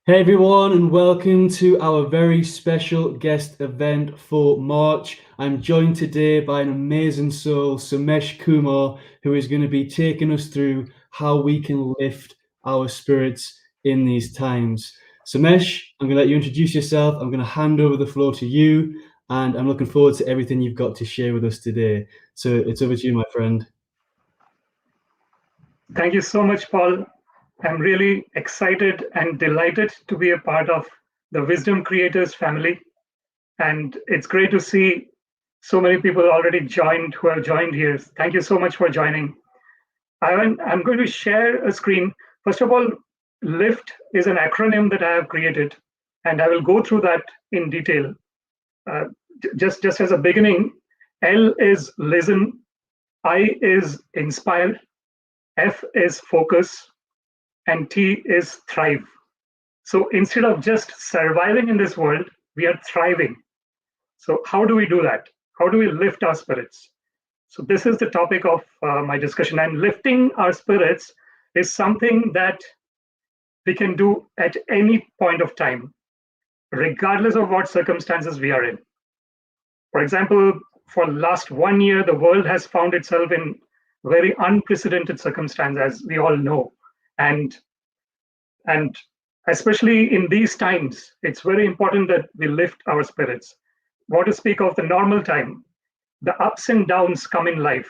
Hey everyone, and welcome to our very special guest event for March. I'm joined today by an amazing soul, Somesh Kumar, who is going to be taking us through how we can lift our spirits in these times. Somesh, I'm going to let you introduce yourself. I'm going to hand over the floor to you, and I'm looking forward to everything you've got to share with us today. So it's over to you, my friend. Thank you so much, Paul. I'm really excited and delighted to be a part of the Wisdom Creators family. And it's great to see so many people already joined who have joined here. Thank you so much for joining. I'm going to share a screen. First of all, LIFT is an acronym that I have created, and I will go through that in detail. Uh, just as a beginning, L is listen, I is inspire, F is focus, and T is thrive. So instead of just surviving in this world, we are thriving. So, how do we do that? How do we lift our spirits? So, this is the topic of my discussion. And lifting our spirits is something that we can do at any point of time, regardless of what circumstances we are in. For example, for the last 1 year, the world has found itself in very unprecedented circumstances, as we all know. And And especially in these times, it's very important that we lift our spirits. What to speak of the normal time, the ups and downs come in life.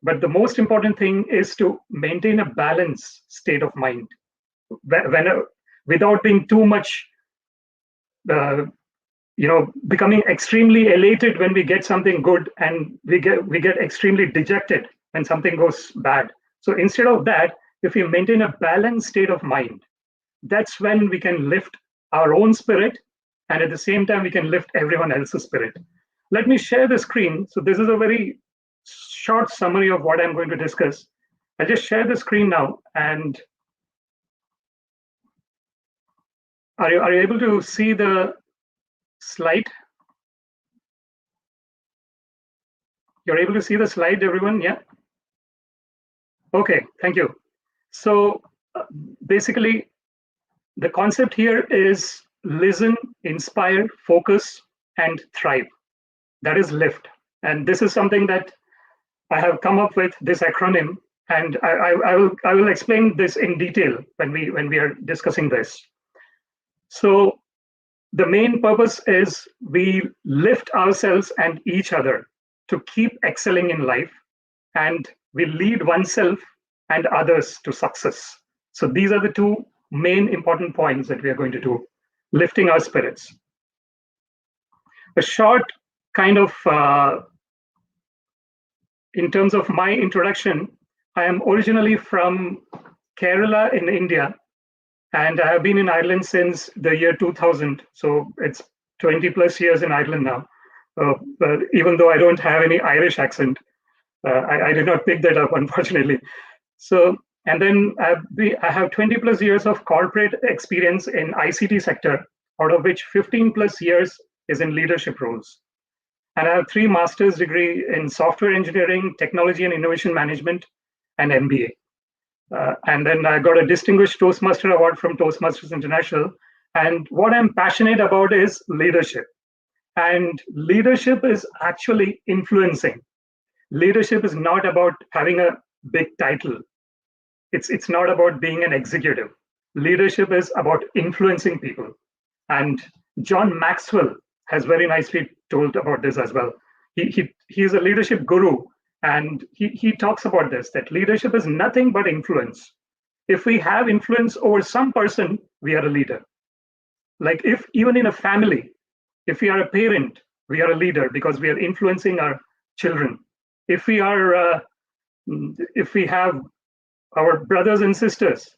But the most important thing is to maintain a balanced state of mind without being too much, uh, becoming extremely elated when we get something good, and we get extremely dejected when something goes bad. So instead of that, if we maintain a balanced state of mind, that's when we can lift our own spirit, and at the same time we can lift everyone else's spirit. Let me share the screen. So this is a very short summary of what I'm going to discuss. I'll just share the screen now. And are you able to see the slide? You're able to see the slide, everyone? Yeah. Okay, thank you. So basically, the concept here is listen, inspire, focus, and thrive. That is lift. And this is something that I have come up with, this acronym, and I will explain this in detail when we are discussing this. So the main purpose is we lift ourselves and each other to keep excelling in life, and we lead oneself and others to success. So these are the two main important points that we are going to do, lifting our spirits. A short kind of in terms of my introduction, I am originally from Kerala in India, and I have been in Ireland since the year 2000. So it's 20 plus years in Ireland now. But even though I don't have any Irish accent, I did not pick that up, unfortunately. So, and then I have 20 plus years of corporate experience in ICT sector, out of which 15 plus years is in leadership roles. And I have 3 master's degree in software engineering, technology and innovation management, and MBA. And then I got a distinguished Toastmaster award from Toastmasters International. And what I'm passionate about is leadership. And leadership is actually influencing. Leadership is not about having a big title. It's not about being an executive. Leadership is about influencing people. And John Maxwell has very nicely told about this as well. He is a leadership guru, and he talks about this, that leadership is nothing but influence. If we have influence over some person, we are a leader. Like if even in a family, if we are a parent, we are a leader because we are influencing our children. If we are, if we have our brothers and sisters,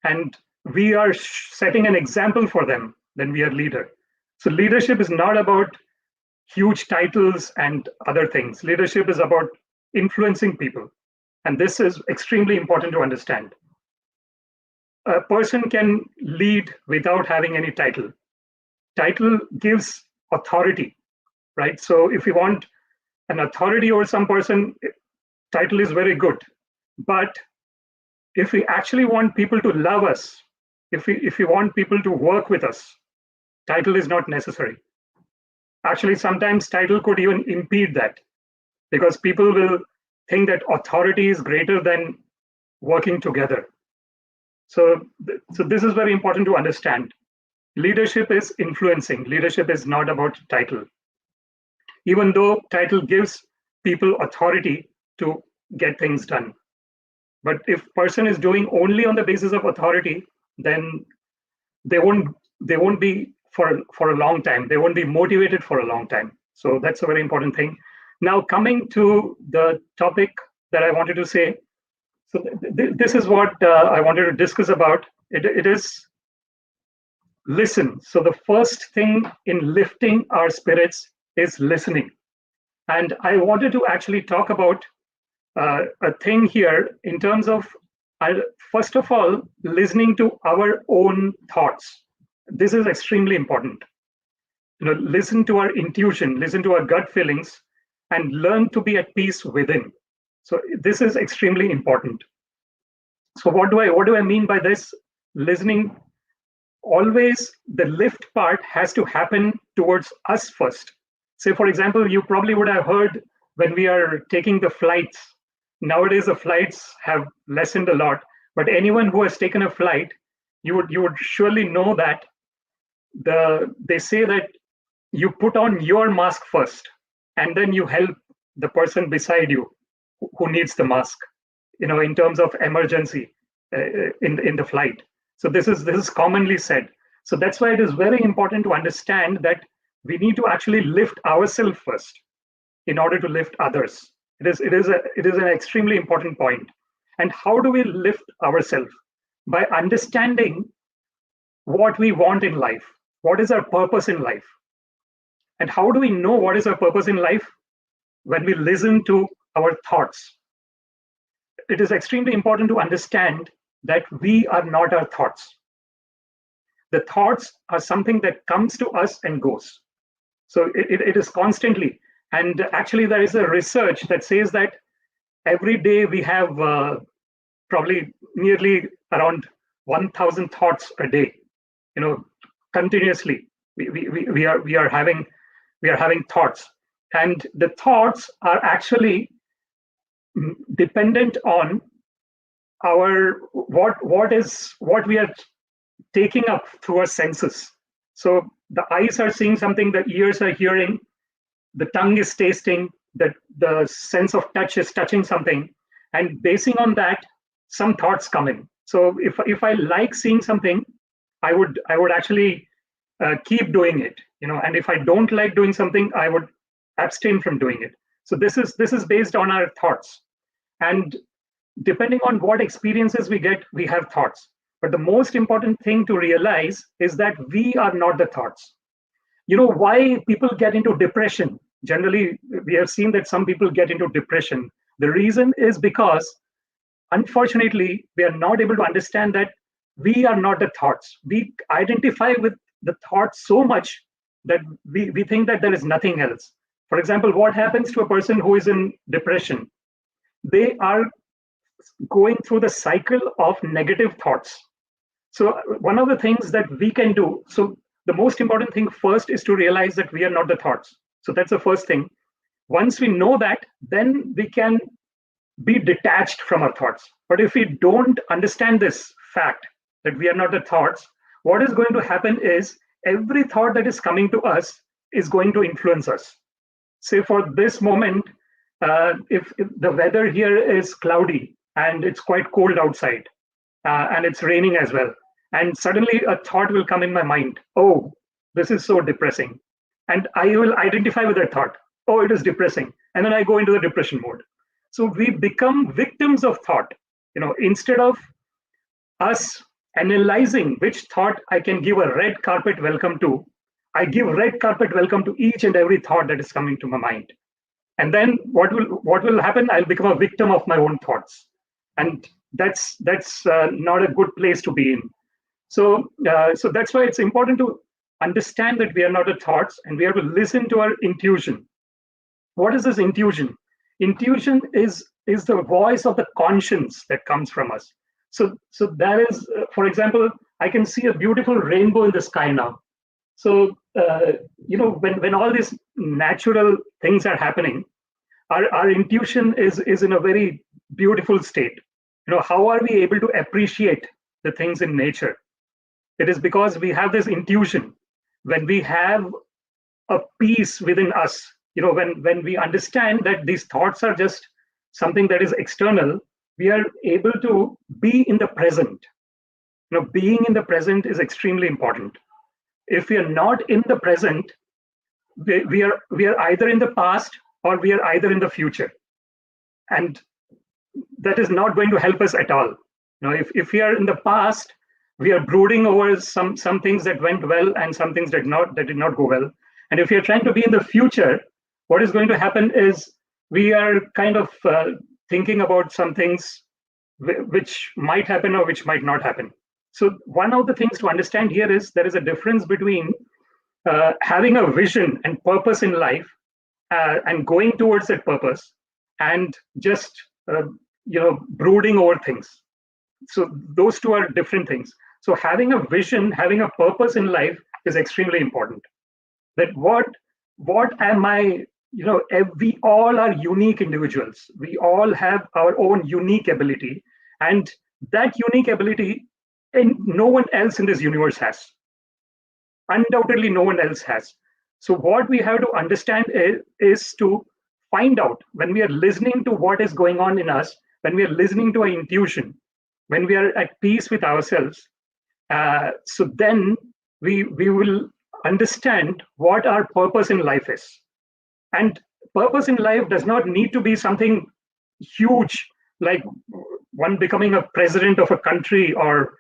and we are setting an example for them, then we are leader. So leadership is not about huge titles and other things. Leadership is about influencing people. And this is extremely important to understand. A person can lead without having any title. Title gives authority, right? So if we want an authority over some person, title is very good. But if we actually want people to love us, if we want people to work with us, title is not necessary. Actually, sometimes title could even impede that, because people will think that authority is greater than working together. So this is very important to understand. Leadership is influencing. Leadership is not about title. Even though title gives people authority to get things done. But if person is doing only on the basis of authority, then they won't be for a long time. They won't be motivated for a long time. So that's a very important thing. Now, coming to the topic that I wanted to say, so this is what I wanted to discuss about. It is listen. So the first thing in lifting our spirits is listening. And I wanted to actually talk about a thing here in terms of, first of all, listening to our own thoughts. This is extremely important. Listen to our intuition, listen to our gut feelings, and learn to be at peace within. So this is extremely important. So what do I mean by this? Listening, always the lift part has to happen towards us first. Say, for example, you probably would have heard when we are taking the flights. Nowadays, the flights have lessened a lot, but anyone who has taken a flight, you would surely know that they say that you put on your mask first, and then you help the person beside you who needs the mask. In terms of emergency in the flight. So this is commonly said. So that's why it is very important to understand that we need to actually lift ourselves first in order to lift others. It is an extremely important point. And how do we lift ourselves? By understanding what we want in life. What is our purpose in life? And how do we know what is our purpose in life? When we listen to our thoughts. It is extremely important to understand that we are not our thoughts. The thoughts are something that comes to us and goes. So it is constantly. And actually, there is a research that says that every day we have probably nearly around 1,000 thoughts a day. Continuously we are having thoughts, and the thoughts are actually dependent on our what we are taking up through our senses. So the eyes are seeing something, the ears are hearing, the tongue is tasting, the sense of touch is touching something, and basing on that, some thoughts come in. So if I like seeing something, I would actually keep doing it, and if I don't like doing something, I would abstain from doing it. So this is based on our thoughts. And depending on what experiences we get, we have thoughts. But the most important thing to realize is that we are not the thoughts. Why people get into depression? Generally, we have seen that some people get into depression. The reason is because, unfortunately, we are not able to understand that we are not the thoughts. We identify with the thoughts so much that we think that there is nothing else. For example, what happens to a person who is in depression? They are going through the cycle of negative thoughts. So one of the things that we can do, so the most important thing first is to realize that we are not the thoughts. So that's the first thing. Once we know that, then we can be detached from our thoughts. But if we don't understand this fact that we are not the thoughts, what is going to happen is every thought that is coming to us is going to influence us. Say for this moment, if the weather here is cloudy and it's quite cold outside, and it's raining as well, and suddenly a thought will come in my mind, oh, this is so depressing, and I will identify with that thought, oh, it is depressing, and then I go into the depression mode. So we become victims of thought. Instead of us analyzing which thought I can give a red carpet welcome to, I give red carpet welcome to each and every thought that is coming to my mind. And then what will happen? I'll become a victim of my own thoughts, and that's not a good place to be in. So that's why it's important to understand that we are not the thoughts, and we have to listen to our intuition. What is this intuition? Intuition is the voice of the conscience that comes from us. So that is, for example, I can see a beautiful rainbow in the sky now. So when all these natural things are happening, our intuition is in a very beautiful state. How are we able to appreciate the things in nature? It is because we have this intuition. When we have a peace within us, when we understand that these thoughts are just something that is external, we are able to be in the present. Being in the present is extremely important. If we are not in the present, we are either in the past or we are either in the future, and that is not going to help us at all. If we are in the past, we are brooding over some things that went well and some things that did not go well. And if we are trying to be in the future, what is going to happen is we are kind of thinking about some things which might happen or which might not happen. So one of the things to understand here is there is a difference between having a vision and purpose in life, and going towards that purpose, and just brooding over things. So those two are different things. So having a vision, having a purpose in life is extremely important. That what am I? We all are unique individuals. We all have our own unique ability, and that unique ability, and no one else in this universe has. Undoubtedly, no one else has. So what we have to understand is to find out, when we are listening to what is going on in us, when we are listening to our intuition, when we are at peace with ourselves, so then we will understand what our purpose in life is. And purpose in life does not need to be something huge, like one becoming a president of a country, or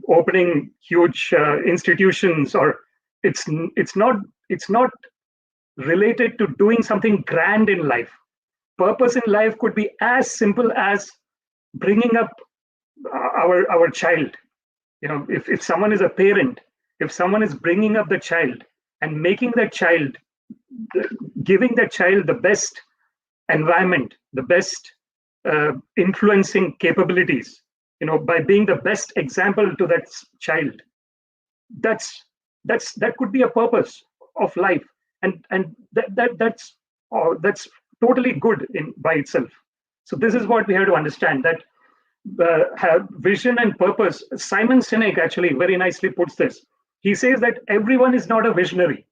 opening huge institutions, or it's not related to doing something grand in life. Purpose in life could be as simple as bringing up our child. If someone is a parent, if someone is bringing up the child and making that child, giving that child the best environment, the best influencing capabilities, by being the best example to that child, that could be a purpose of life, and that's totally good in by itself. So this is what we have to understand, that have vision and purpose. Simon Sinek actually very nicely puts this. He says that everyone is not a visionary.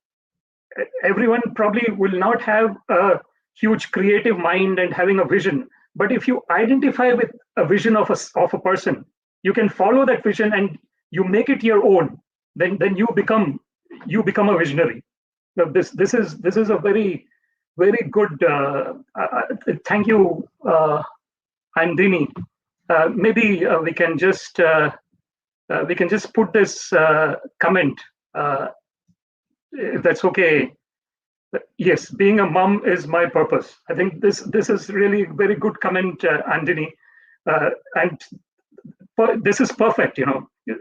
Everyone probably will not have a huge creative mind and having a vision, but if you identify with a vision of a person, you can follow that vision and you make it your own. Then you become a visionary. Now this is a very good. Thank you, Andini. Maybe we can just put this comment, if that's okay. Yes, being a mom is my purpose. I think this is really very good comment, Andini, and this is perfect.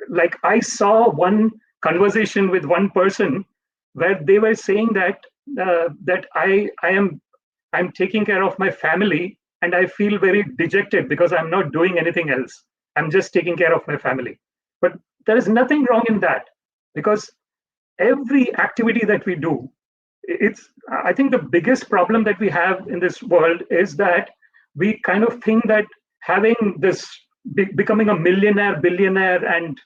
Like I saw one conversation with one person where they were saying that I'm taking care of my family, and I feel very dejected because I'm not doing anything else. I'm just taking care of my family. But there is nothing wrong in that, because every activity that we do, I think the biggest problem that we have in this world is that we kind of think that having this, becoming a millionaire, billionaire, and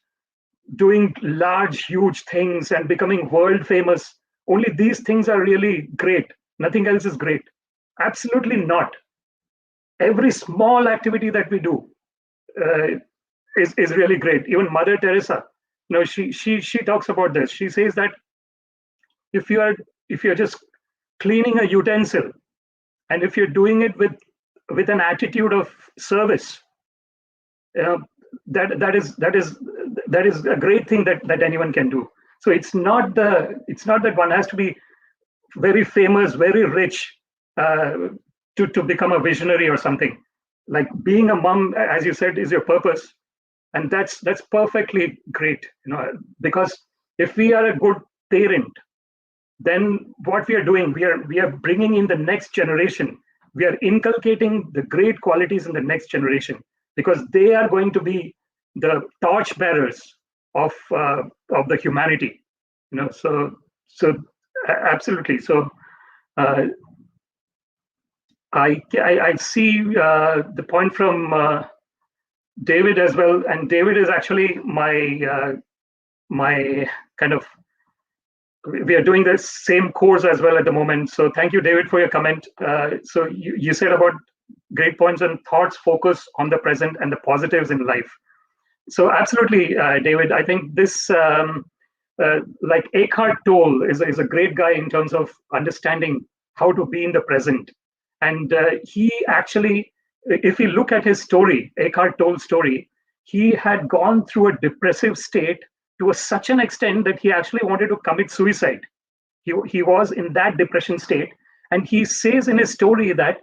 doing large, huge things and becoming world famous, only these things are really great. Nothing else is great. Absolutely not. Every small activity that we do is really great. Even Mother Teresa, she talks about this. She says that if you're just cleaning a utensil, and if you're doing it with an attitude of service, that is a great thing that anyone can do. So it's not that one has to be very famous, very rich, to become a visionary or something. Like being a mom, as you said, is your purpose, and that's perfectly great. Because if we are a good parent, then what we are doing, we are bringing in the next generation. We are inculcating the great qualities in the next generation, because they are going to be the torch bearers of the humanity. Absolutely. So uh, I see the point from David as well, and David is actually my kind of, we are doing the same course as well at the moment. So thank you, David, for your comment. So you said about great points on thoughts, focus on the present and the positives in life. So absolutely, David, I think this, like Eckhart Tolle is a great guy in terms of understanding how to be in the present. And he actually, if you look at his story, Eckhart Tolle's story, he had gone through a depressive state to such an extent that he actually wanted to commit suicide. He was in that depression state. And he says in his story that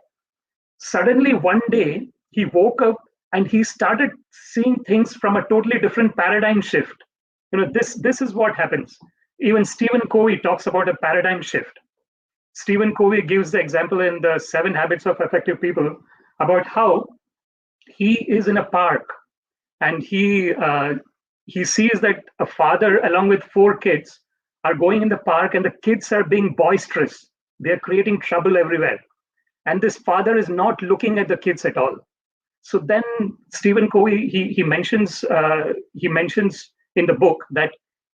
suddenly one day he woke up and he started seeing things from a totally different paradigm shift. This is what happens. Even Stephen Covey talks about a paradigm shift. Stephen Covey gives the example in the 7 Habits of Effective People about how he is in a park and he sees that a father along with 4 kids are going in the park, and the kids are being boisterous. They're creating trouble everywhere. And this father is not looking at the kids at all. So then Stephen Covey, he mentions in the book that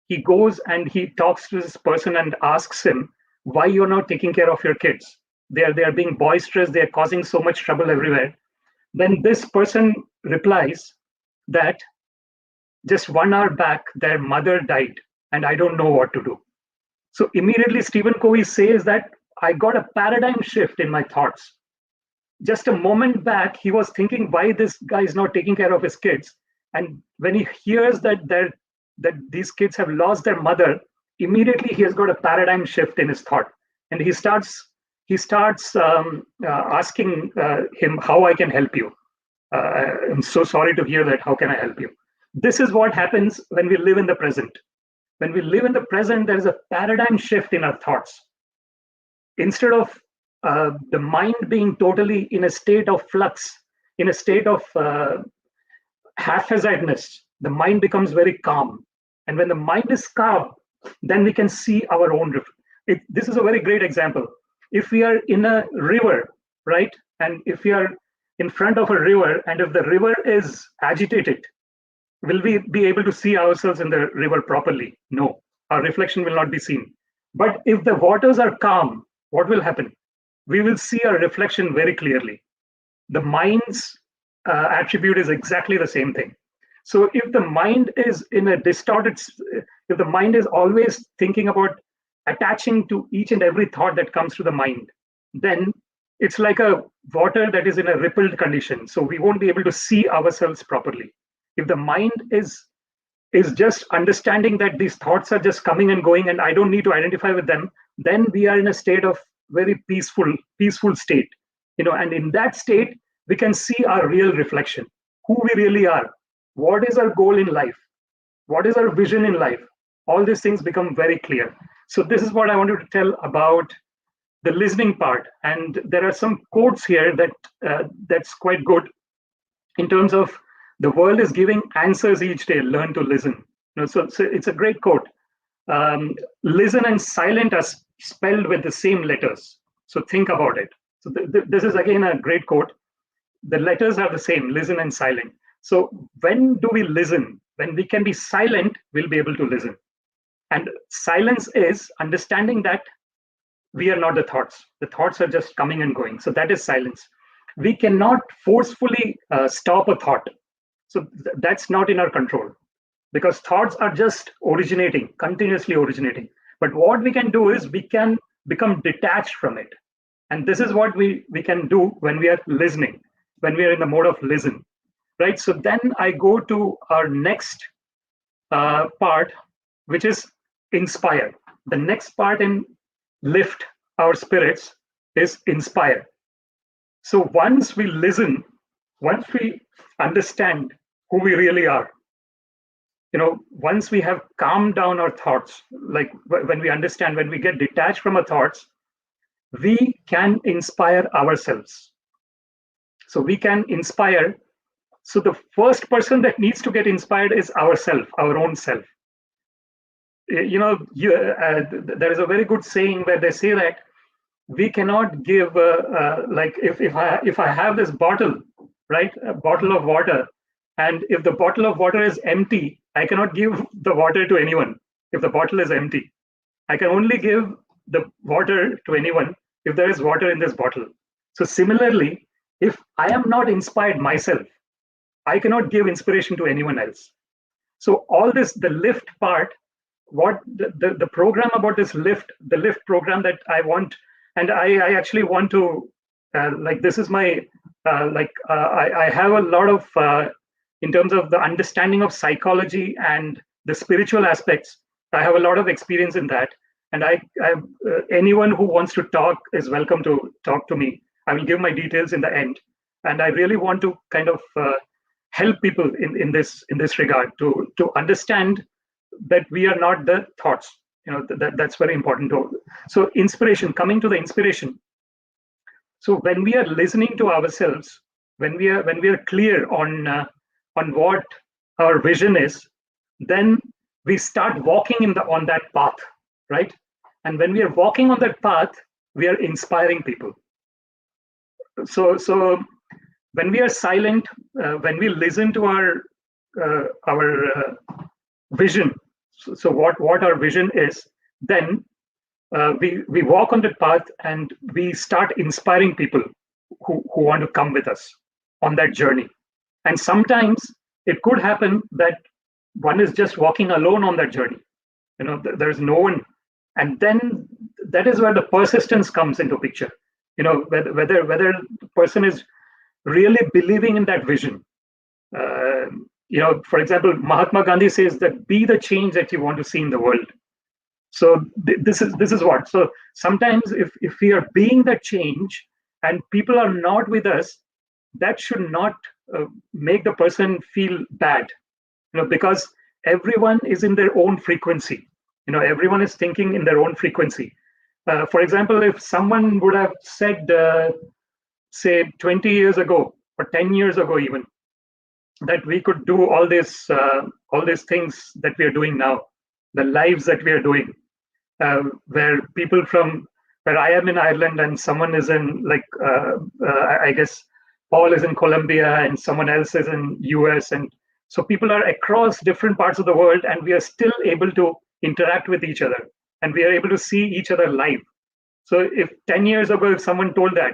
he goes and he talks to this person and asks him why you're not taking care of your kids. They are being boisterous. They are causing so much trouble everywhere. Then this person replies that just 1 hour back, their mother died, and I don't know what to do. So immediately Stephen Covey says that I got a paradigm shift in my thoughts. Just a moment back, he was thinking why this guy is not taking care of his kids. And when he hears that these kids have lost their mother, immediately he has got a paradigm shift in his thought. And he starts asking him, how I can help you. I'm so sorry to hear that. How can I help you? This is what happens when we live in the present. When we live in the present, there is a paradigm shift in our thoughts. Instead of the mind being totally in a state of flux, in a state of haphazardness, the mind becomes very calm. And when the mind is calm, then we can see our own. This is a very great example. If we are in a river, right, and if we are in front of a river, and if the river is agitated, will we be able to see ourselves in the river properly? No, our reflection will not be seen. But if the waters are calm, what will happen? We will see our reflection very clearly. The mind's attribute is exactly the same thing. So if the mind is in a distorted, if the mind is always thinking about attaching to each and every thought that comes to the mind, then it's like a water that is in a rippled condition. So we won't be able to see ourselves properly. If the mind is just understanding that these thoughts are just coming and going and I don't need to identify with them, then we are in a state of very peaceful state. And in that state, we can see our real reflection, who we really are, what is our goal in life, what is our vision in life. All these things become very clear. So this is what I wanted to tell about the listening part. And there are some quotes here that's quite good in terms of the world is giving answers each day, learn to listen. So it's a great quote. Listen and silent are spelled with the same letters. So think about it. So this is again a great quote. The letters are the same, listen and silent. So when do we listen? When we can be silent, we'll be able to listen. And silence is understanding that we are not the thoughts. The thoughts are just coming and going. So that is silence. We cannot forcefully stop a thought. So that's not in our control, because thoughts are just originating, continuously originating. But what we can do is we can become detached from it. And this is what we can do when we are listening, when we are in the mode of listen, right? So then I go to our next part, which is inspire. The next part in lift our spirits is inspire. So once we listen, once we understand who we really are, once we have calmed down our thoughts, like when we understand, when we get detached from our thoughts, we can inspire ourselves. So we can inspire So the first person that needs to get inspired is ourself, our own self. There is a very good saying where they say that we cannot give like if I have this bottle, right, a bottle of water, and if the bottle of water is empty, I cannot give the water to anyone. If the bottle is empty, I can only give the water to anyone if there is water in this bottle. So similarly, if I am not inspired myself, I cannot give inspiration to anyone else. So all this, the lift part, what the program about this lift, the lift program that I want, and I actually want to, like, this is my, I have a lot of, in terms of the understanding of psychology and the spiritual aspects, I have a lot of experience in that. And anyone who wants to talk is welcome to talk to me. I will give my details in the end. And I really want to kind of help people in this regard to understand that we are not the thoughts. That's very important. So inspiration, coming to the inspiration. So when we are listening to ourselves, when we are clear on what our vision is, then we start walking on that path, right? And when we are walking on that path, we are inspiring people. So when we are silent, when we listen to our vision, so what our vision is, then we walk on that path and we start inspiring people who want to come with us on that journey. And sometimes it could happen that one is just walking alone on that journey. There's no one, and then that is where the persistence comes into picture. Whether the person is really believing in that vision. For example, Mahatma Gandhi says that be the change that you want to see in the world. So this is what. So sometimes if we are being that change and people are not with us, that should not make the person feel bad. Because everyone is in their own frequency. Everyone is thinking in their own frequency. For example, if someone would have said, say 20 years ago or 10 years ago even, that we could do all these things that we are doing now, the lives that we are doing, where people from where I am in Ireland and someone is in, like, I guess Paul is in Colombia and someone else is in US, and so people are across different parts of the world, and we are still able to interact with each other, and we are able to see each other live. So if 10 years ago, if someone told that,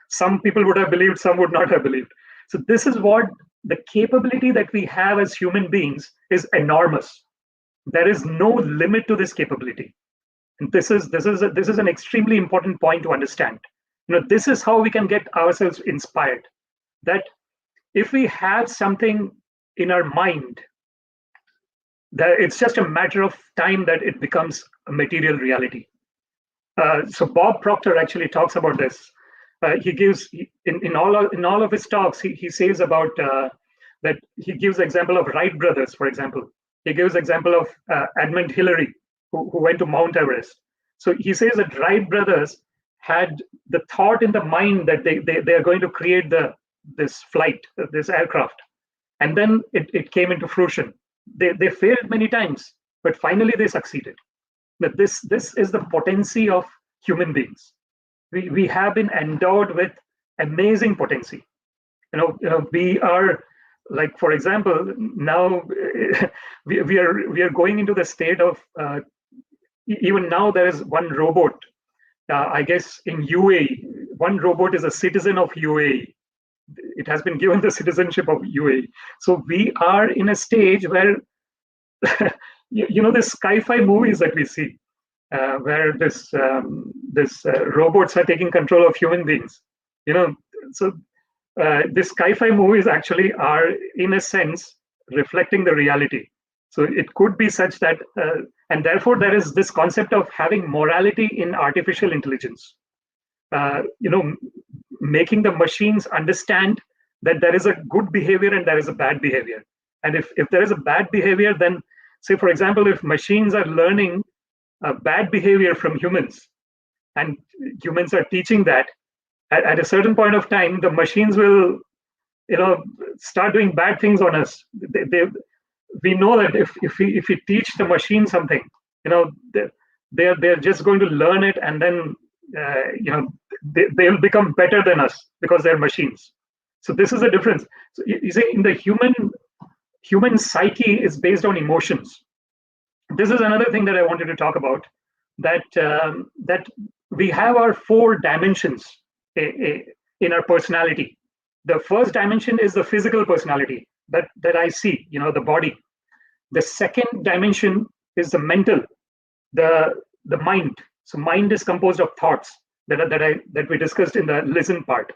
some people would have believed, some would not have believed. So this is what the capability that we have as human beings is enormous. There is no limit to this capability. And this is an extremely important point to understand. This is how we can get ourselves inspired. That if we have something in our mind, that it's just a matter of time that it becomes a material reality. So Bob Proctor actually talks about this. He gives in all of his talks, he says about that he gives the example of Wright brothers, for example. He gives example of Edmund Hillary, who went to Mount Everest. So he says that Wright brothers had the thought in the mind that they are going to create this flight, this aircraft, and then it came into fruition. They failed many times, but finally they succeeded. That this is the potency of human beings. We have been endowed with amazing potency. We are, like, for example, now we are going into the state of even now there is one robot. I guess in UAE, one robot is a citizen of UAE. It has been given the citizenship of UAE. So we are in a stage where the sci-fi movies that we see, where this robots are taking control of human beings. So the sci-fi movies actually are, in a sense, reflecting the reality. So it could be such that, and therefore there is this concept of having morality in artificial intelligence. Making the machines understand that there is a good behavior and there is a bad behavior. And if there is a bad behavior, then, say, for example, if machines are learning bad behavior from humans, and humans are teaching that, at a certain point of time, the machines will start doing bad things on us. We know that if we teach the machine something, you know, they're just going to learn it, and then they'll become better than us because they're machines. So this is the difference. So you see, in the human psyche is based on emotions. This is another thing that I wanted to talk about. That we have our four dimensions in our personality. The first dimension is the physical personality that I see, the body. The second dimension is the mental, the mind. So mind is composed of thoughts that we discussed in the listen part.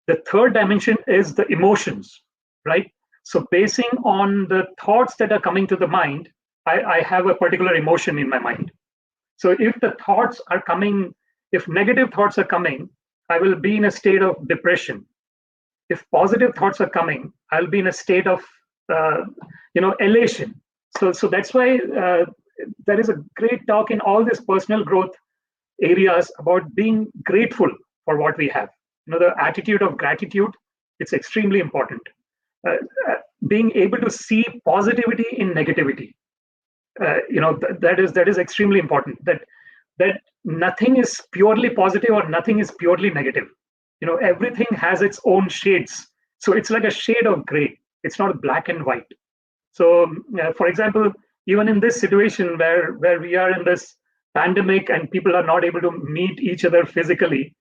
The third dimension is the emotions, right? So basing on the thoughts that are coming to the mind, I have a particular emotion in my mind. So if the thoughts are coming, if negative thoughts are coming, I will be in a state of depression. If positive thoughts are coming, I'll be in a state of elation. So that's why there is a great talk in all this personal growth areas about being grateful for what we have. The attitude of gratitude, it's extremely important. Being able to see positivity in negativity, that is extremely important. That nothing is purely positive or nothing is purely negative. Everything has its own shades. So it's like a shade of gray. It's not black and white. So, for example, even in this situation where we are in this pandemic and people are not able to meet each other physically,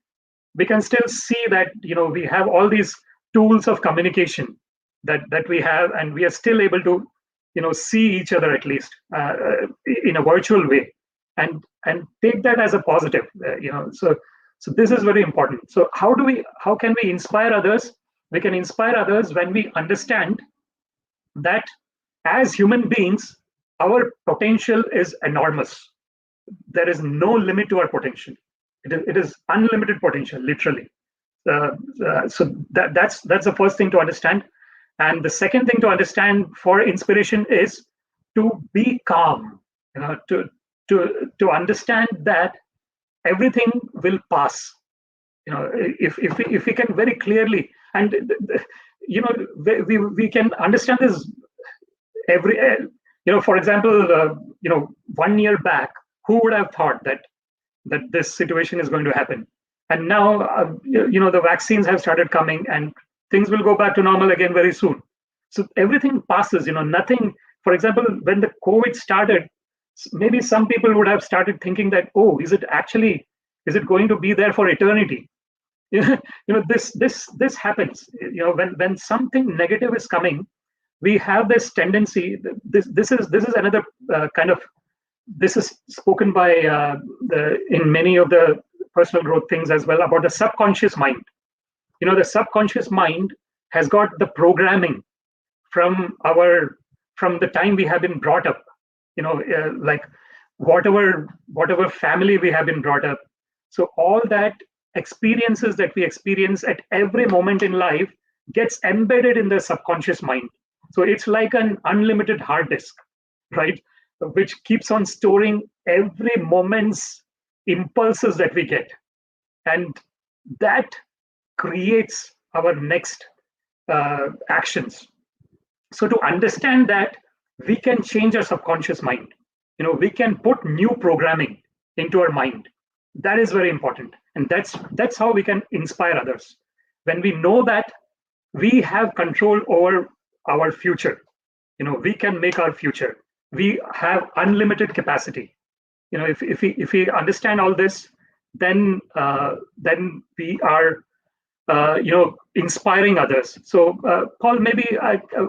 we can still see that we have all these tools of communication that we have, and we are still able to see each other, at least in a virtual way, and take that as a positive. So this is very important. So how can we inspire others? We can inspire others when we understand that as human beings, our potential is enormous. There is no limit to our potential. It is unlimited potential, literally. So that's the first thing to understand. And the second thing to understand for inspiration is to be calm. To understand that everything will pass. If we can very clearly, and we can understand this every. For example, 1 year back, who would have thought that this situation is going to happen? And now, the vaccines have started coming, and things will go back to normal again very soon. So everything passes. Nothing. For example, when the COVID started, maybe some people would have started thinking that, oh, is it going to be there for eternity? This happens. When something negative is coming, we have this tendency. This is another kind of. This is spoken by in many of the personal growth things as well, about the subconscious mind. The subconscious mind has got the programming from the time we have been brought up. Like whatever family we have been brought up. So all that experiences that we experience at every moment in life gets embedded in the subconscious mind. So it's like an unlimited hard disk, right? Which keeps on storing every moment's impulses that we get. And that creates our next actions. So to understand that, we can change our subconscious mind. We can put new programming into our mind. That is very important. And that's how we can inspire others. When we know that we have control over our future, we can make our future. We have unlimited capacity. If we understand all this, then we are inspiring others. So Paul, maybe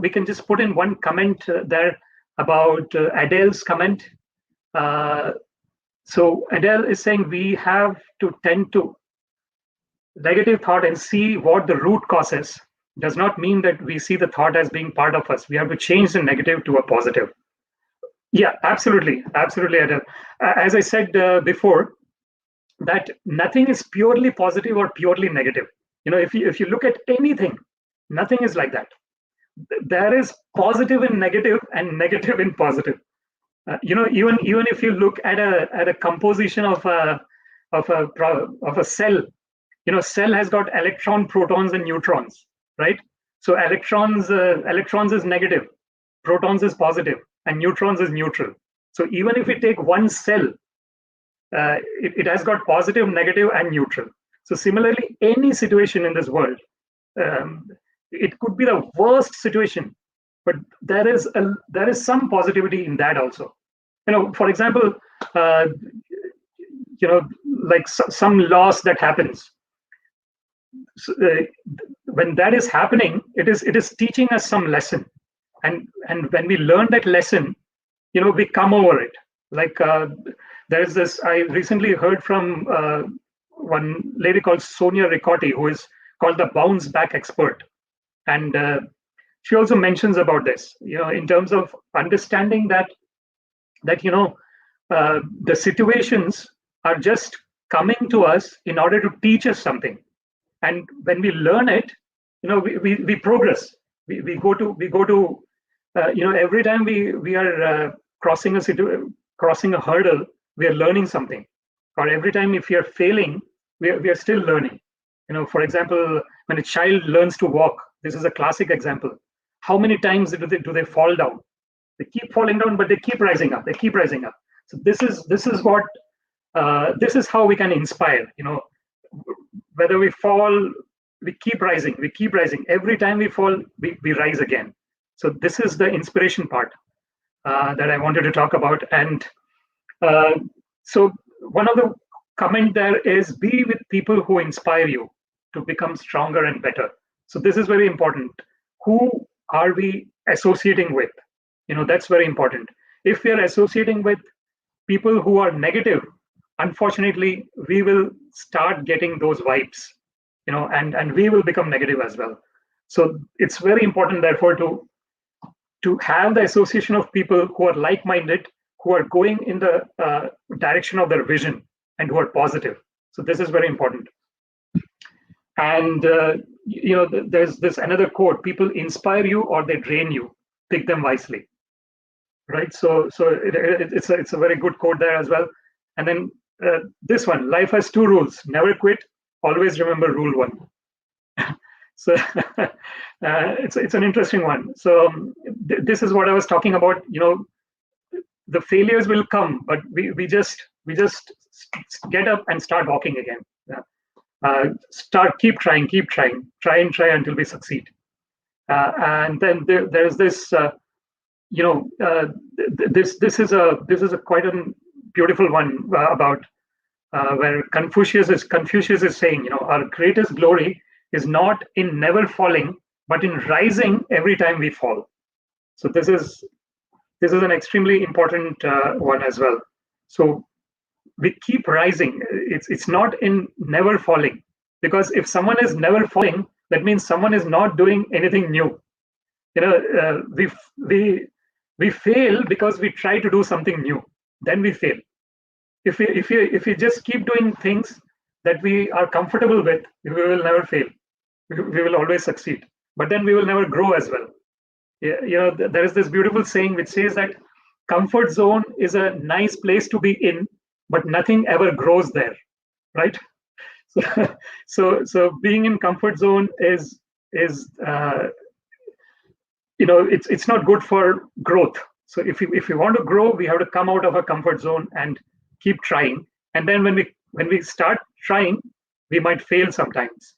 we can just put in one comment there about Adele's comment. So Adele is saying we have to tend to negative thought and see what the root cause is. Does not mean that we see the thought as being part of us. We have to change the negative to a positive. Yeah, absolutely, Adele. As I said before, that nothing is purely positive or purely negative. If you look at anything, nothing is like that. There is positive in negative and negative in positive. Even if you look at a composition of a cell, cell has got electron, protons, and neutrons, right? So electrons is negative, protons is positive, and neutrons is neutral. So even if we take one cell, it has got positive, negative, and neutral. So similarly, any situation in this world, um, it could be the worst situation, but there is some positivity in that also. For example, uh, like some loss that happens. So, when that is happening, it is teaching us some lesson, and when we learn that lesson, we come over it. Like there's this, I recently heard from one lady called Sonia Ricotti, who is called the bounce back expert, and she also mentions about this, in terms of understanding that the situations are just coming to us in order to teach us something, and when we learn it, we progress. We go to every time we are crossing a hurdle, we are learning something. Or every time if we are failing, we are still learning. For example, when a child learns to walk, this is a classic example. How many times do they fall down? They keep falling down, but they keep rising up. They keep rising up. So this is how we can inspire. Whether we fall, we keep rising. We keep rising. Every time we fall, we rise again. So this is the inspiration part that I wanted to talk about. And so one of the comment there is, be with people who inspire you to become stronger and better. So this is very important. Who are we associating with? That's very important. If we are associating with people who are negative, unfortunately, we will start getting those vibes, and we will become negative as well. So it's very important, therefore, to have the association of people who are like-minded, who are going in the direction of their vision, and who are positive. So this is very important. And there's this another quote: people inspire you or they drain you. Pick them wisely. Right. So it's a very good quote there as well. And then this one: life has two rules: never quit, always remember rule one. So it's an interesting one. So this is what I was talking about. The failures will come, but we just get up and start walking again. Keep trying, try and try until we succeed. And then there's this. This is a quite a beautiful one about where Confucius is saying, our greatest glory is not in never falling, but in rising every time we fall. So this is an extremely important one as well. So we keep rising. It's not in never falling, because if someone is never falling, that means someone is not doing anything new. We fail because we try to do something new. Then we fail. If we just keep doing things that we are comfortable with, we will never fail. We will always succeed. But then we will never grow as well. There is this beautiful saying which says that comfort zone is a nice place to be in, but nothing ever grows there, right? So being in comfort zone is it's not good for growth. So if we want to grow, we have to come out of our comfort zone and keep trying. And then when we start trying, we might fail sometimes.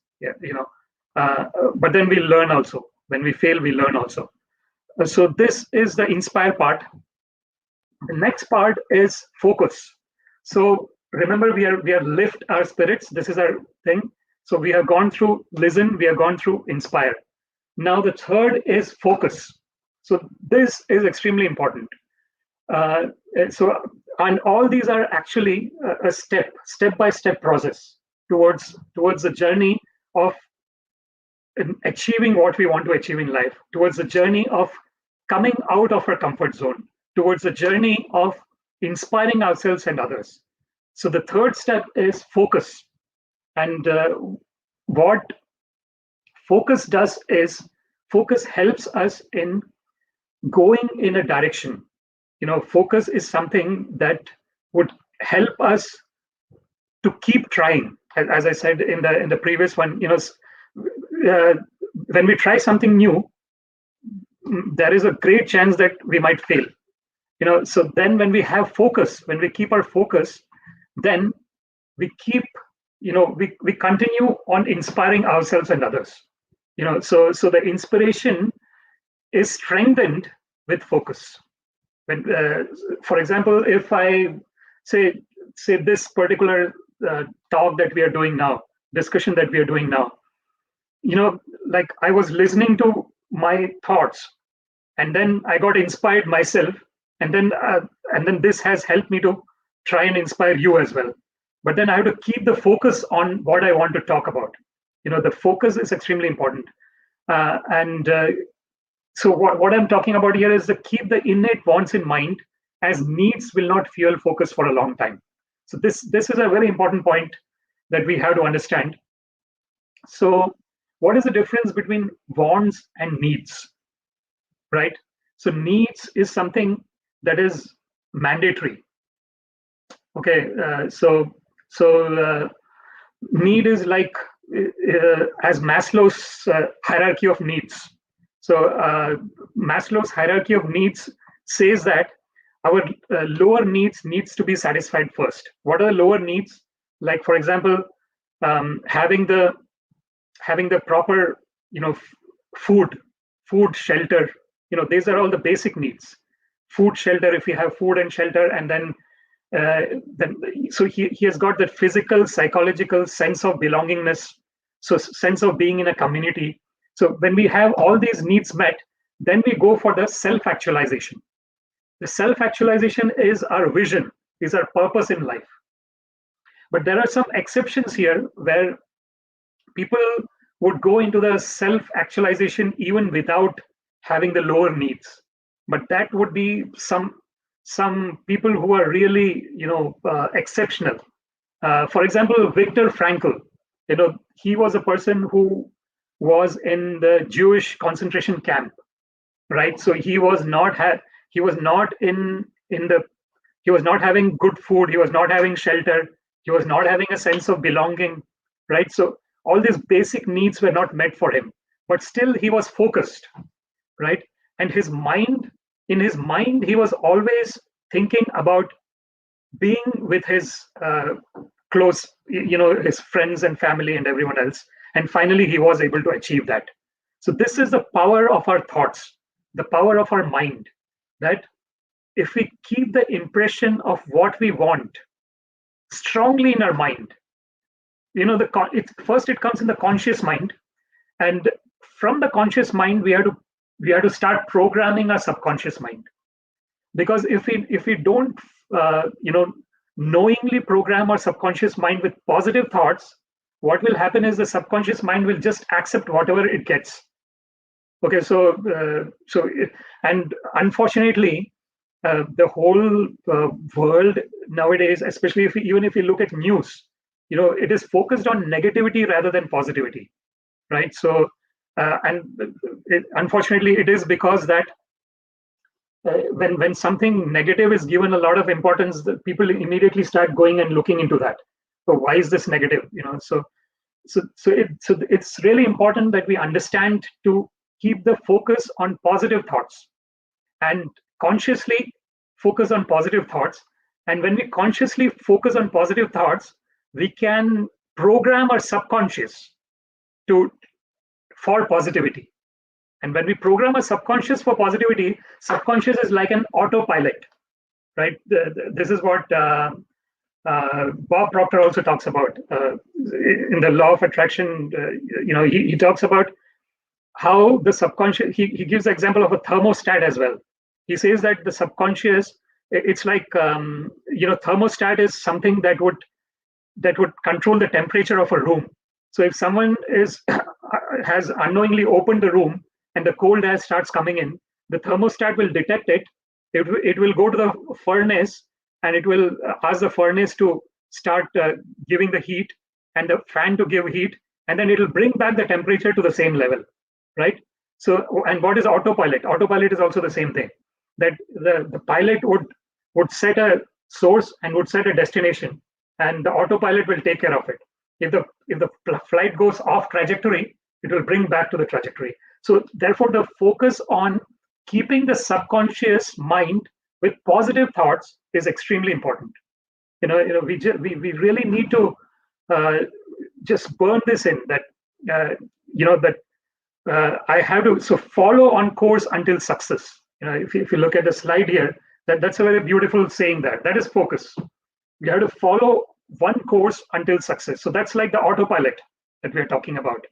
But then we learn also. When we fail, we learn also. So this is the inspire part. The next part is focus. So remember, we are lift our spirits. This is our thing. So we have gone through listen, we have gone through inspire. Now the third is focus. So this is extremely important. And all these are actually a step-by-step process towards the journey of achieving what we want to achieve in life, towards the journey of coming out of our comfort zone, towards the journey of inspiring ourselves and others. So the third step is focus. And what focus does is, focus helps us in going in a direction. Focus is something that would help us to keep trying. As I said in the previous one, when we try something new, there is a great chance that we might fail. So then when we have focus, when we keep our focus, then we keep, we continue on inspiring ourselves and others. So the inspiration is strengthened with focus. When, for example, if I say this particular talk that we are doing now, discussion that we are doing now, like I was listening to my thoughts, and then I got inspired myself, and then this has helped me to try and inspire you as well. But then I have to keep the focus on what I want to talk about. The focus is extremely important. And so what I'm talking about here is to keep the innate wants in mind, as needs will not fuel focus for a long time. So this is a very important point that we have to understand. So what is the difference between wants and needs, right? So needs is something that is mandatory. Okay, so need is like as Maslow's hierarchy of needs. So Maslow's hierarchy of needs says that our lower needs to be satisfied first. What are the lower needs? Like, for example, having the proper, food, shelter. These are all the basic needs. Food, shelter. If we have food and shelter, and then so he has got that physical, psychological sense of belongingness, so sense of being in a community. So when we have all these needs met, then we go for the self-actualization. The self-actualization is our vision, is our purpose in life. But there are some exceptions here where people would go into the self-actualization even without having the lower needs. But that would be some people who are really, exceptional. For example, Viktor Frankl, he was a person who was in the Jewish concentration camp, right? So he was not he was not he was not having good food, he was not having shelter, he was not having a sense of belonging, right? So all these basic needs were not met for him, but still he was focused, right? And in his mind, he was always thinking about being with his close, his friends and family and everyone else. And finally, he was able to achieve that. So this is the power of our thoughts, the power of our mind, that if we keep the impression of what we want strongly in our mind, first it comes in the conscious mind, and from the conscious mind we have to start programming our subconscious mind. Because if we don't knowingly program our subconscious mind with positive thoughts, what will happen is the subconscious mind will just accept whatever it gets. Okay, and unfortunately, the whole world nowadays, especially even if you look at news, it is focused on negativity rather than positivity, right? So unfortunately, it is because that when something negative is given a lot of importance, the people immediately start going and looking into that. So why is this negative? So it's really important that we understand to keep the focus on positive thoughts and consciously focus on positive thoughts. And when we consciously focus on positive thoughts, we can program our subconscious for positivity. And when we program a subconscious for positivity, subconscious is like an autopilot, right? This is what Bob Proctor also talks about in the law of attraction. He talks about how the subconscious, he gives the example of a thermostat as well. He says that the subconscious, it's like, thermostat is something that would control the temperature of a room. So if someone has unknowingly opened the room and the cold air starts coming in, the thermostat will detect it. It will go to the furnace and it will ask the furnace to start giving the heat and the fan to give heat, and then it will bring back the temperature to the same level, right? So, and what is autopilot? Autopilot is also the same thing, that the pilot would set a source and would set a destination, and the autopilot will take care of it. If the flight goes off trajectory, It will bring back to the trajectory. So therefore, the focus on keeping the subconscious mind with positive thoughts is extremely important. We really need to just burn this in that I have to follow on course until success. If you look at the slide here, that's a very beautiful saying. That is focus. We have to follow one course until success. So that's like the autopilot that we are talking about.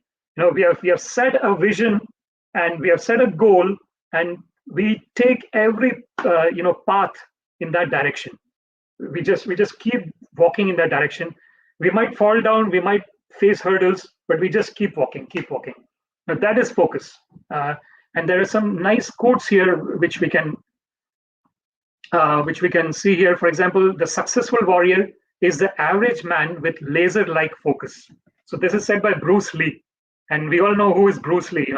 We have set a vision and we have set a goal, and we take every path in that direction. We just keep walking in that direction. We might fall down, we might face hurdles, but we just keep walking. Now that is focus. And there are some nice quotes here which we can see here. For example, the successful warrior is the average man with laser-like focus. So this is said by Bruce Lee, and we all know who is Bruce Lee.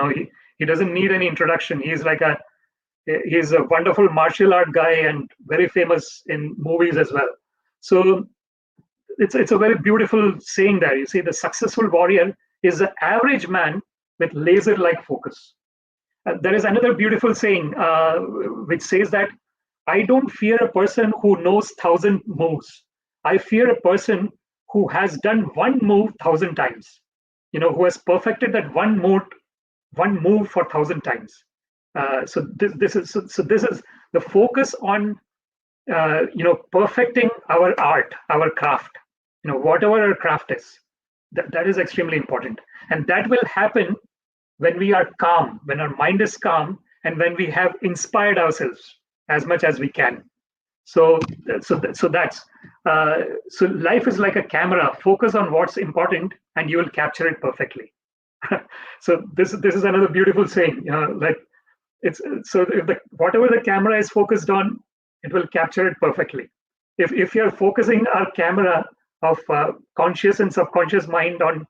He doesn't need any introduction. He's a wonderful martial art guy and very famous in movies as well. So it's a very beautiful saying there. You see, the successful warrior is the average man with laser-like focus. There is another beautiful saying which says that I don't fear a person who knows 1,000 moves. I fear a person who has done one move 1,000 times. Who has perfected that one move for 1,000 times. So this is the focus on perfecting our art, our craft. Whatever our craft is, that is extremely important, and that will happen when we are calm, when our mind is calm, and when we have inspired ourselves as much as we can. So life is like a camera. Focus on what's important, and you will capture it perfectly. So this is another beautiful saying. It's so whatever the camera is focused on, it will capture it perfectly. If you're focusing our camera of conscious and subconscious mind on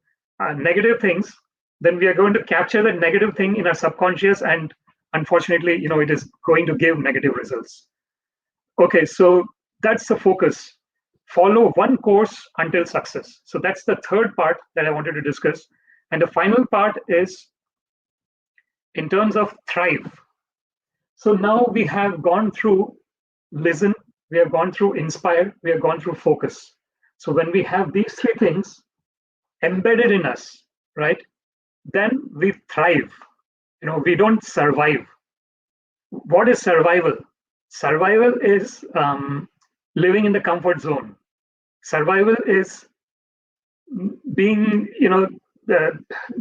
negative things, then we are going to capture that negative thing in our subconscious, and unfortunately, it is going to give negative results. Okay, so that's the focus. Follow one course until success. So that's the third part that I wanted to discuss. And the final part is in terms of thrive. So now we have gone through listen, we have gone through inspire, we have gone through focus. So when we have these three things embedded in us, right, then we thrive. We don't survive. What is survival? Survival is living in the comfort zone. Survival is being,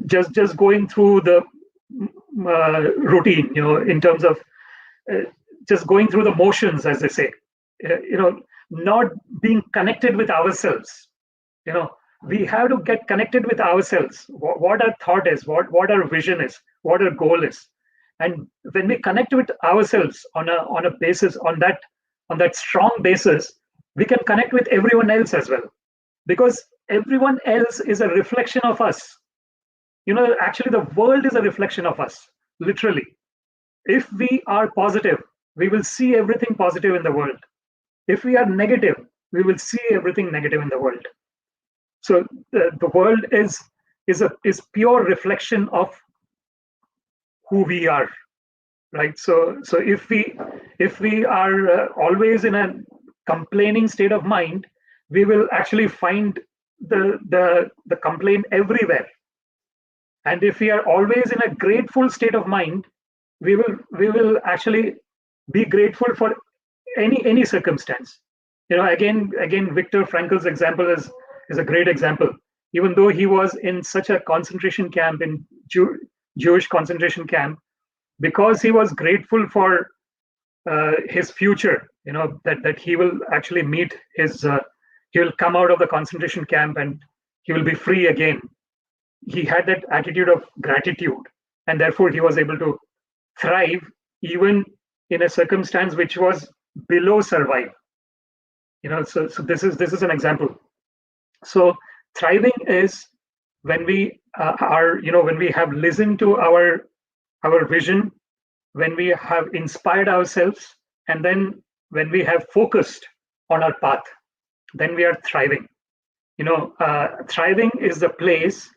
just going through the routine, in terms of just going through the motions, as they say, not being connected with ourselves. We have to get connected with ourselves, what our thought is, what our vision is, what our goal is. And when we connect with ourselves on a basis, on that strong basis, we can connect with everyone else as well, because everyone else is a reflection of us. Actually the world is a reflection of us, literally. If we are positive, we will see everything positive in the world. If we are negative, we will see everything negative in the world. So the world is pure reflection of who we are, right? So if we are always in a complaining state of mind, we will actually find the complaint everywhere. And if we are always in a grateful state of mind, we will actually be grateful for any circumstance. Again, Viktor Frankl's example is a great example. Even though he was in such a concentration camp, in Jewish concentration camp, because he was grateful for his future, that he will actually meet he will come out of the concentration camp and he will be free again. He had that attitude of gratitude, and therefore he was able to thrive even in a circumstance which was below survive. So this is an example. So thriving is when we when we have listened to our vision, when we have inspired ourselves, and then when we have focused on our path, then we are thriving. Thriving is the place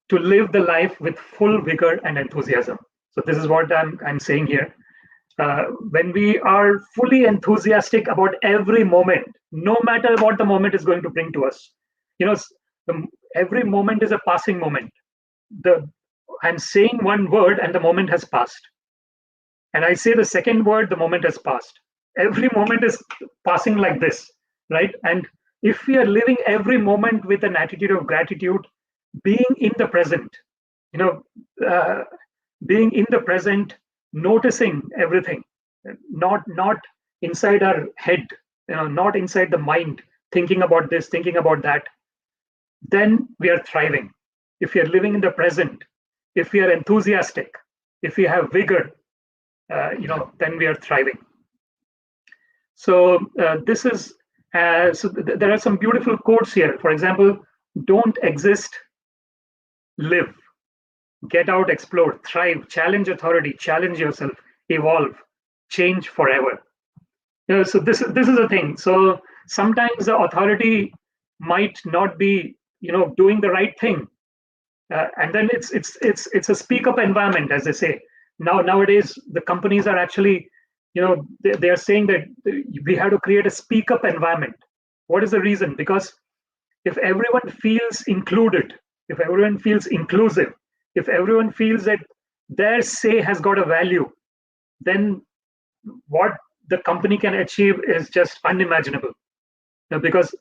to live the life with full vigor and enthusiasm. So this is what I'm saying here. When we are fully enthusiastic about every moment, no matter what the moment is going to bring to us, you know, the, every moment is a passing moment. The I'm saying one word and the moment has passed, and I say the second word, the moment has passed. Every moment is passing like this, right? And if we are living every moment with an attitude of gratitude, being in the present, you know, uh, being in the present, noticing everything, not inside our head, not inside the mind, thinking about this, thinking about that, then we are thriving. If we are living in the present, if we are enthusiastic, if we have vigor, then we are thriving. So this is there are some beautiful quotes here. For example, don't exist, live. Get out, explore, thrive, challenge authority, challenge yourself, evolve, change forever. So this is a thing. So sometimes the authority might not be doing the right thing, and then it's a speak up environment, as they say. Nowadays the companies are actually, they are saying that we have to create a speak up environment. What is the reason? Because if everyone feels included, if everyone feels inclusive, if everyone feels that their say has got a value, then what the company can achieve is just unimaginable. Because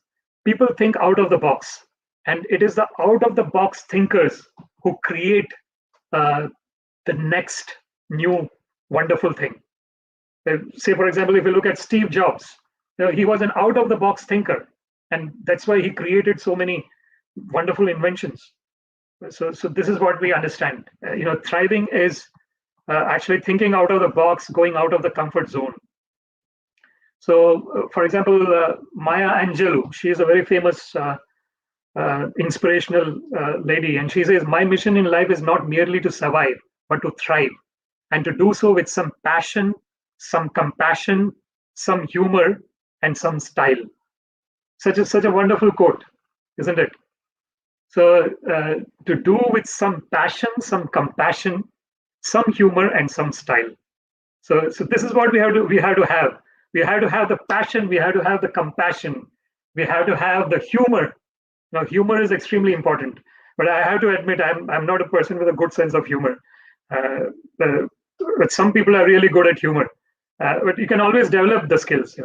people think out of the box, and it is the out of the box thinkers who create the next new wonderful thing. Say, for example, if you look at Steve Jobs, he was an out of the box thinker, and that's why he created so many wonderful inventions. So this is what we understand. Thriving is actually thinking out of the box, going out of the comfort zone. So, for example, Maya Angelou, she is a very famous inspirational lady, and she says, "My mission in life is not merely to survive, but to thrive, and to do so with some passion, some compassion, some humor, and some style." Such a wonderful quote, isn't it? So to do with some passion, some compassion, some humor, and some style. So this is what we have to have. We have to have the passion. We have to have the compassion. We have to have the humor. Now, humor is extremely important. But I have to admit, I'm not a person with a good sense of humor. But some people are really good at humor. But you can always develop the skills.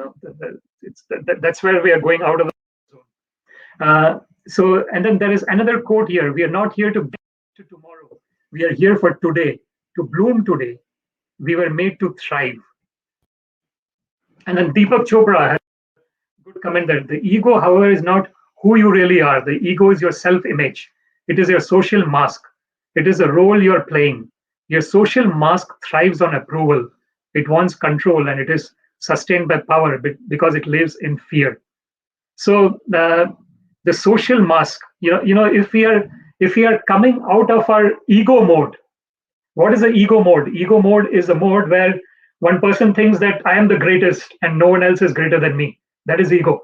That's where we are going out of the zone. So, and then there is another quote here. We are not here to be to tomorrow. We are here for today, to bloom today. We were made to thrive. And then Deepak Chopra has a good comment that the ego, however, is not who you really are. The ego is your self-image. It is your social mask. It is a role you are playing. Your social mask thrives on approval. It wants control, and it is sustained by power because it lives in fear. So the social mask, if we are coming out of our ego mode, what is the ego mode? Ego mode is a mode where one person thinks that I am the greatest and no one else is greater than me. That is ego.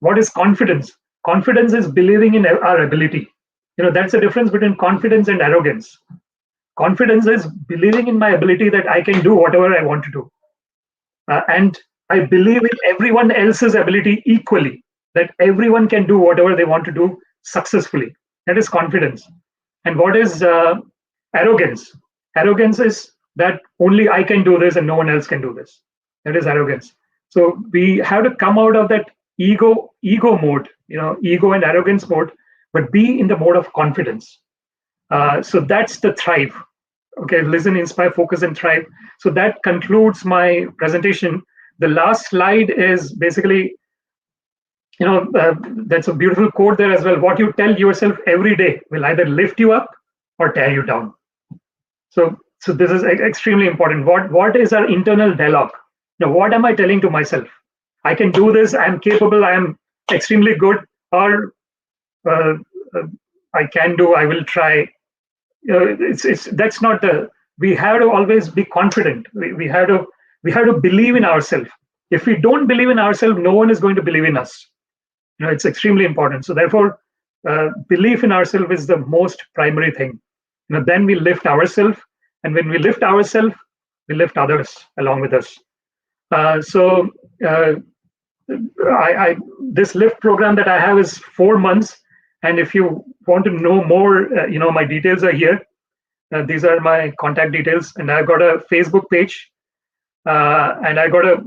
What is confidence? Confidence is believing in our ability. That's the difference between confidence and arrogance. Confidence is believing in my ability that I can do whatever I want to do. And I believe in everyone else's ability equally, that everyone can do whatever they want to do successfully. That is confidence. And what is arrogance? Arrogance is that only I can do this and no one else can do this. That is arrogance. So we have to come out of that ego mode, ego and arrogance mode, but be in the mode of confidence. So that's the thrive. Okay, listen, inspire, focus, and thrive. So that concludes my presentation. The last slide is basically, that's a beautiful quote there as well. What you tell yourself every day will either lift you up or tear you down. So this is extremely important. What is our internal dialogue? What am I telling to myself? I can do this. I am capable. I am extremely good. Or I can do. I will try. That's not the. We have to always be confident. We have to believe in ourselves. If we don't believe in ourselves, no one is going to believe in us. It's extremely important. So therefore, belief in ourselves is the most primary thing. Then we lift ourselves, and when we lift ourselves, we lift others along with us. So uh, I this lift program that I have is 4 months, and if you want to know more, my details are here. These are my contact details, and I've got a Facebook page, and I got a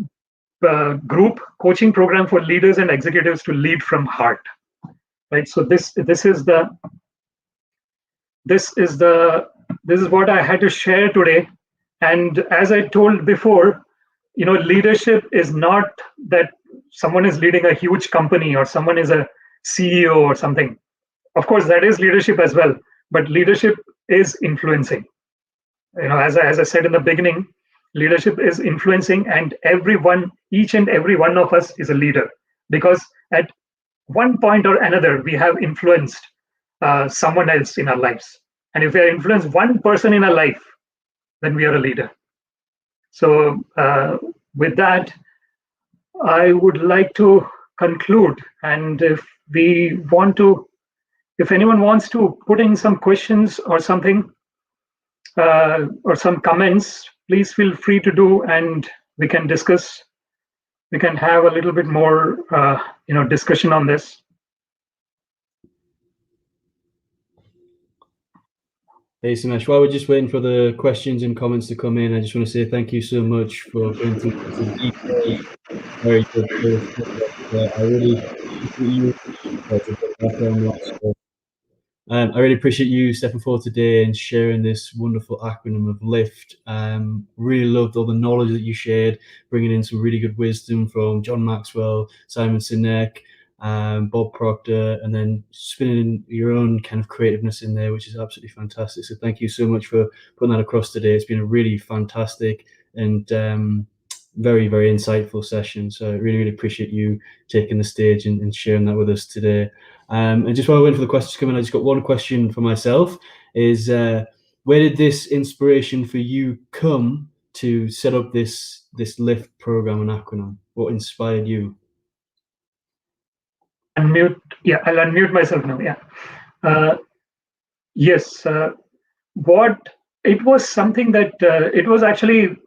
group coaching program for leaders and executives to lead from heart. Right. So this is what I had to share today. And as I told before, leadership is not that someone is leading a huge company or someone is a CEO or something. Of course, that is leadership as well, but leadership is influencing. As I said in the beginning, leadership is influencing, and each and every one of us is a leader, because at one point or another we have influenced someone else in our lives. And if we have influenced one person in our life, then we are a leader. So with that, I would like to conclude. And if anyone wants to put in some questions or something, or some comments, please feel free to do, and we can discuss. We can have a little bit more, discussion on this. Hey, Somesh, while we're just waiting for the questions and comments to come in, I just want to say thank you so much for going through such a detailed, very good course. I really appreciate you. I really appreciate you stepping forward today and sharing this wonderful acronym of LIFT. Really loved all the knowledge that you shared, bringing in some really good wisdom from John Maxwell, Simon Sinek, Bob Proctor, and then spinning in your own kind of creativeness in there, which is absolutely fantastic. So thank you so much for putting that across today. It's been a really fantastic and very, very insightful session. So I really, really appreciate you taking the stage and sharing that with us today. And just while I wait for the questions to come in, I just got one question for myself: is where did this inspiration for you come to set up this LIFT program and acronym? What inspired you? Unmute. Yeah, I'll unmute myself now. Yeah. Yes. What it was something that it was actually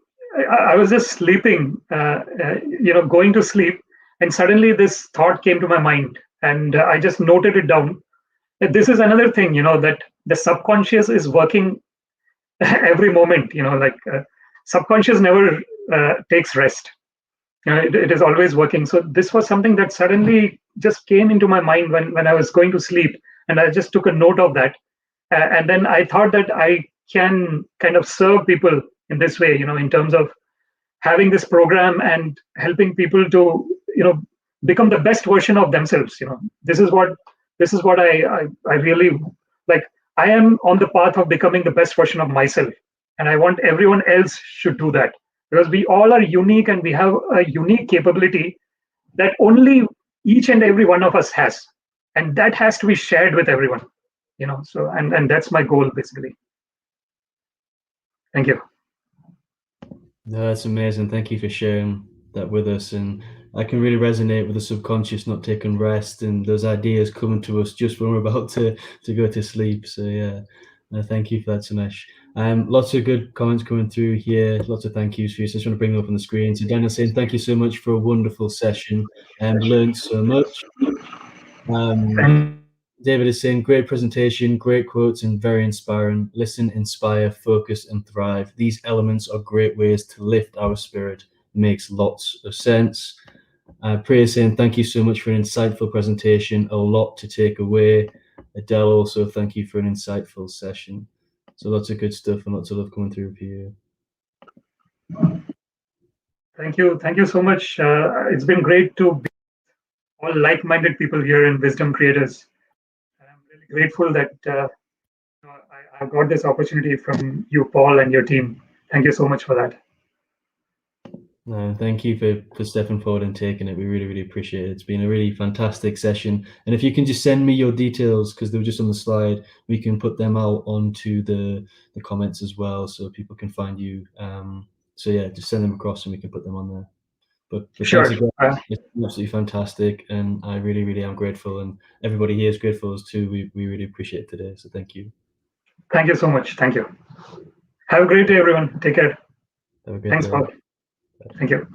I was just sleeping, going to sleep, and suddenly this thought came to my mind, and I just noted it down. This is another thing, that the subconscious is working every moment. Like subconscious never takes rest. It is always working. So this was something that suddenly just came into my mind when I was going to sleep, and I just took a note of that. And then I thought that I can kind of serve people in this way, in terms of having this program and helping people to, become the best version of themselves. This is what I really like. I am on the path of becoming the best version of myself, and I want everyone else should do that, because we all are unique and we have a unique capability that only each and every one of us has, and that has to be shared with everyone. So and that's my goal, basically. Thank you. No, that's amazing. Thank you for sharing that with us. And I can really resonate with the subconscious not taking rest and those ideas coming to us just when we're about to go to sleep. So yeah, no, thank you for that, Somesh. Lots of good comments coming through here. Lots of thank yous for you. So I just want to bring them up on the screen. So Daniel saying thank you so much for a wonderful session and learned so much. David is saying, great presentation, great quotes, and very inspiring. Listen, inspire, focus, and thrive. These elements are great ways to lift our spirit. Makes lots of sense. Priya saying, thank you so much for an insightful presentation. A lot to take away. Adele also, thank you for an insightful session. So lots of good stuff and lots of love coming through for you. Thank you. Thank you so much. It's been great to be all like-minded people here in Wisdom Creators. I'm really grateful that I got this opportunity from you, Paul, and your team. Thank you so much for that. No, thank you for stepping forward and taking it. We really, really appreciate it. It's been a really fantastic session. And if you can just send me your details, because they were just on the slide, we can put them out onto the comments as well, so people can find you. So yeah, just send them across and we can put them on there. But Sure. thanks again. It's been absolutely fantastic, and I really, really am grateful, and everybody here is grateful as too. We really appreciate it today. So thank you. Thank you so much. Thank you. Have a great day, everyone. Take care. Have a great Thanks, day. Bob. Thank you.